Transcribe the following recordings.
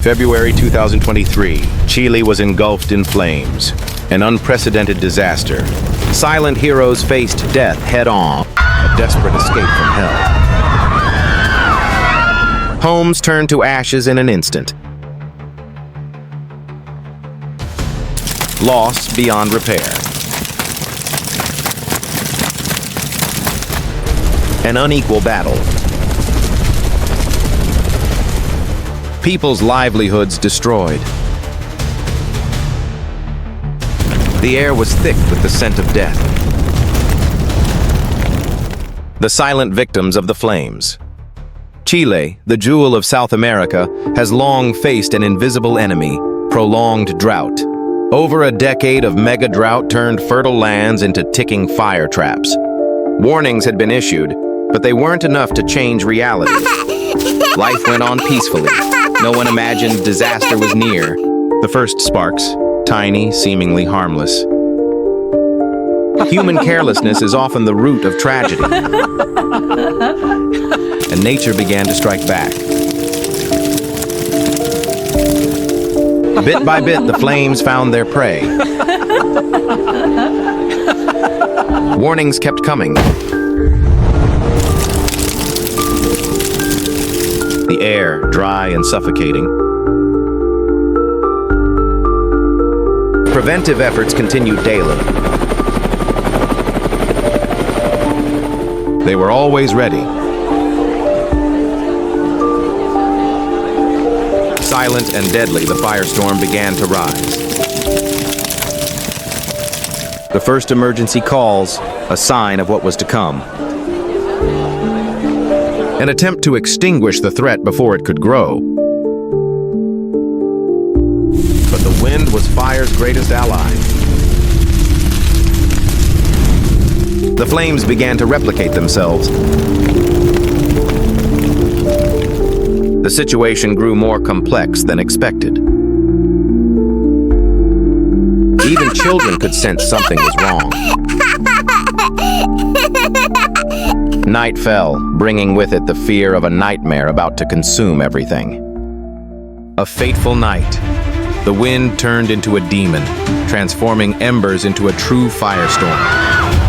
February 2023, Chile was engulfed in flames. An unprecedented disaster. Silent heroes faced death head-on. A desperate escape from hell. Homes turned to ashes in an instant. Loss beyond repair. An unequal battle. People's livelihoods destroyed. The air was thick with the scent of death. The silent victims of the flames. Chile, the jewel of South America, has long faced an invisible enemy, prolonged drought. Over a decade of mega drought turned fertile lands into ticking fire traps. Warnings had been issued, but they weren't enough to change reality. Life went on peacefully. No one imagined disaster was near. The first sparks, tiny, seemingly harmless. Human carelessness is often the root of tragedy. And nature began to strike back. Bit by bit, the flames found their prey. Warnings kept coming. The air, dry and suffocating. Preventive efforts continued daily. They were always ready. Silent and deadly, the firestorm began to rise. The first emergency calls, a sign of what was to come. An attempt to extinguish the threat before it could grow. But the wind was fire's greatest ally. The flames began to replicate themselves. The situation grew more complex than expected. Even children could sense something was wrong. Night fell, bringing with it the fear of a nightmare about to consume everything. A fateful night. The wind turned into a demon, transforming embers into a true firestorm.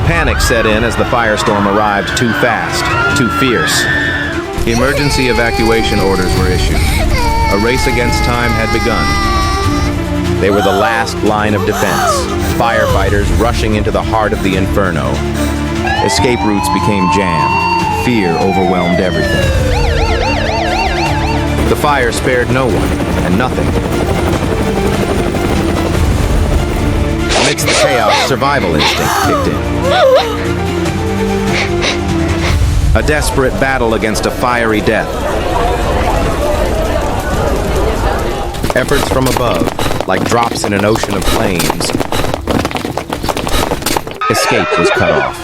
Panic set in as the firestorm arrived too fast, too fierce. Emergency evacuation orders were issued. A race against time had begun. They were the last line of defense, firefighters rushing into the heart of the inferno. Escape routes became jammed. Fear overwhelmed everything. The fire spared no one and nothing. Amidst the chaos, survival instinct kicked in. A desperate battle against a fiery death. Efforts from above, like drops in an ocean of flames. Escape was cut off.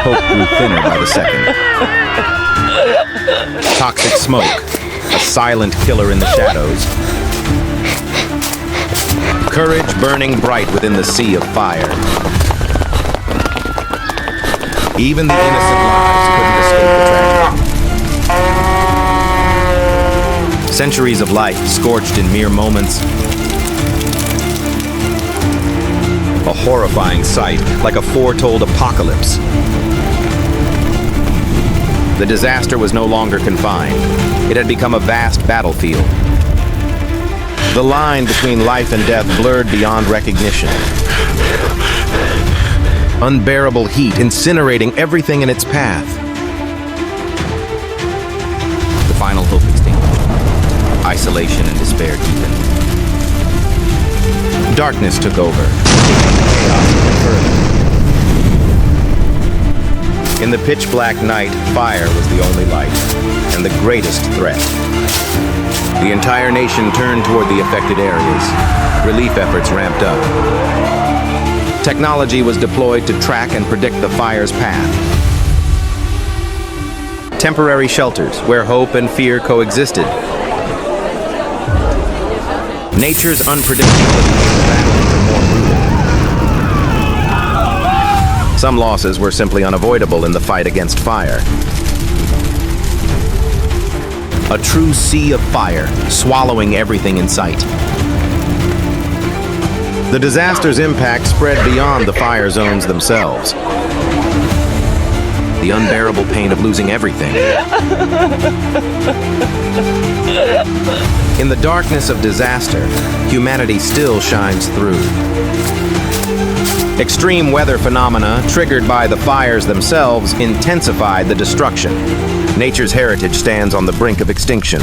Hope grew thinner by the second. Toxic smoke, a silent killer in the shadows. Courage burning bright within the sea of fire. Even the innocent lives couldn't escape the tragedy. Centuries of life scorched in mere moments. A horrifying sight, like a foretold apocalypse. The disaster was no longer confined. It had become a vast battlefield. The line between life and death blurred beyond recognition. Unbearable heat incinerating everything in its path. The final hope extinguished. Isolation and despair deepened. Darkness took over. Chaos even further. In the pitch-black night, fire was the only light, and the greatest threat. The entire nation turned toward the affected areas. Relief efforts ramped up. Technology was deployed to track and predict the fire's path. Temporary shelters where hope and fear coexisted. Nature's unpredictability made the battle even more brutal. Some losses were simply unavoidable in the fight against fire. A true sea of fire, swallowing everything in sight. The disaster's impact spread beyond the fire zones themselves. The unbearable pain of losing everything. In the darkness of disaster, humanity still shines through. Extreme weather phenomena, triggered by the fires themselves, intensified the destruction. Nature's heritage stands on the brink of extinction.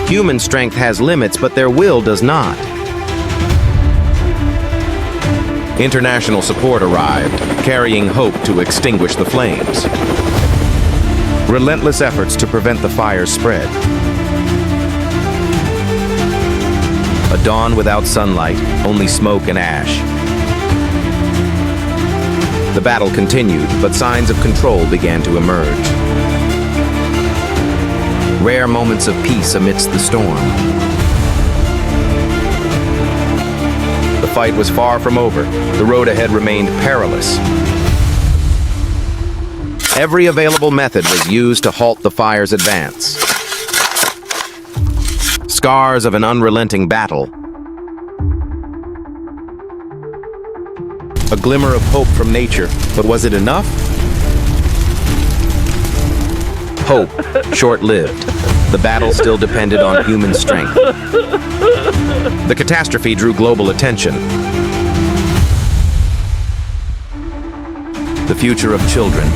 Human strength has limits, but their will does not. International support arrived, carrying hope to extinguish the flames. Relentless efforts to prevent the fire's spread. A dawn without sunlight, only smoke and ash. The battle continued, but signs of control began to emerge. Rare moments of peace amidst the storm. The fight was far from over. The road ahead remained perilous. Every available method was used to halt the fire's advance. Scars of an unrelenting battle. A glimmer of hope from nature, but was it enough? Hope, short-lived. The battle still depended on human strength. The catastrophe drew global attention. The future of children,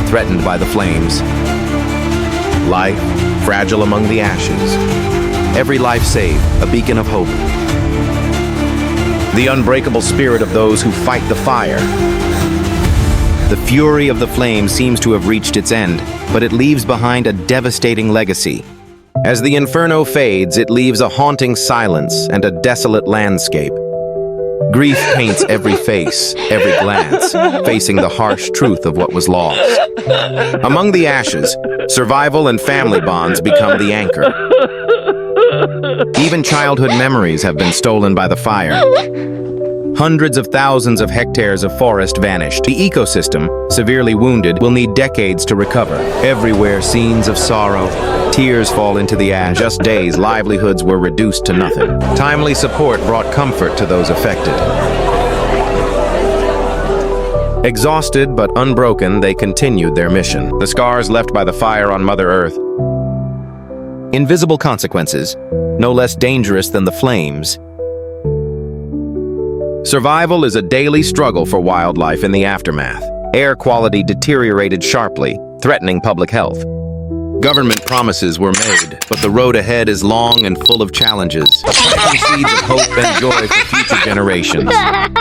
threatened by the flames. Life, fragile among the ashes. Every life saved, a beacon of hope. The unbreakable spirit of those who fight the fire. The fury of the flame seems to have reached its end, but it leaves behind a devastating legacy. As the inferno fades, it leaves a haunting silence and a desolate landscape. Grief paints every face, every glance, facing the harsh truth of what was lost. Among the ashes, survival and family bonds become the anchor. Even childhood memories have been stolen by the fire. Hundreds of thousands of hectares of forest vanished. The ecosystem, severely wounded, will need decades to recover. Everywhere, scenes of sorrow. Tears fall into the ash. Just days, livelihoods were reduced to nothing. Timely support brought comfort to those affected. Exhausted but unbroken, they continued their mission. The scars left by the fire on Mother Earth. Invisible consequences, no less dangerous than the flames. Survival is a daily struggle for wildlife in the aftermath. Air quality deteriorated sharply, threatening public health. Government promises were made, but the road ahead is long and full of challenges, planting seeds of hope and joy for future generations.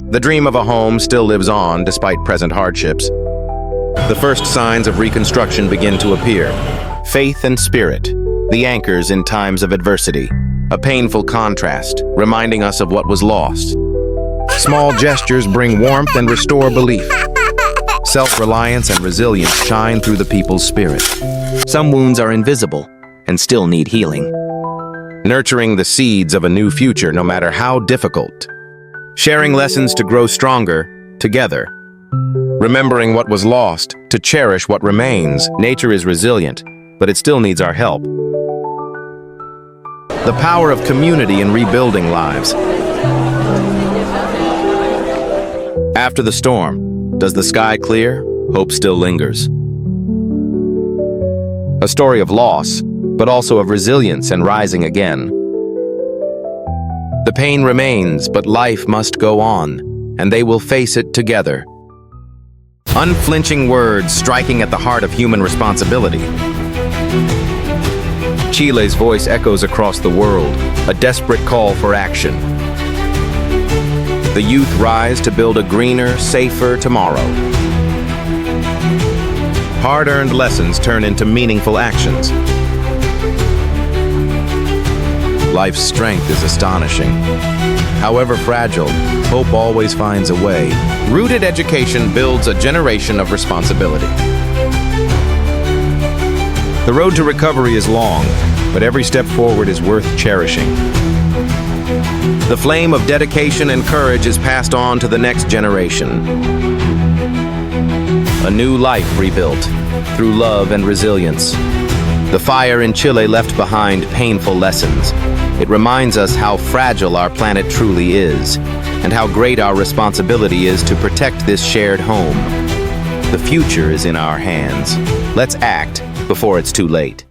The dream of a home still lives on despite present hardships. The first signs of reconstruction begin to appear. Faith and spirit, the anchors in times of adversity. A painful contrast, reminding us of what was lost. Small gestures bring warmth and restore belief. Self-reliance and resilience shine through the people's spirit. Some wounds are invisible and still need healing. Nurturing the seeds of a new future, no matter how difficult. Sharing lessons to grow stronger together. Remembering what was lost to cherish what remains. Nature is resilient, but it still needs our help. The power of community in rebuilding lives. After the storm, does the sky clear? Hope still lingers. A story of loss, but also of resilience and rising again. The pain remains, but life must go on, and they will face it together. Unflinching words striking at the heart of human responsibility. Chile's voice echoes across the world, a desperate call for action. The youth rise to build a greener, safer tomorrow. Hard-earned lessons turn into meaningful actions. Life's strength is astonishing. However fragile, hope always finds a way. Rooted education builds a generation of responsibility. The road to recovery is long, but every step forward is worth cherishing. The flame of dedication and courage is passed on to the next generation. A new life rebuilt through love and resilience. The fire in Chile left behind painful lessons. It reminds us how fragile our planet truly is, and how great our responsibility is to protect this shared home. The future is in our hands. Let's act before it's too late.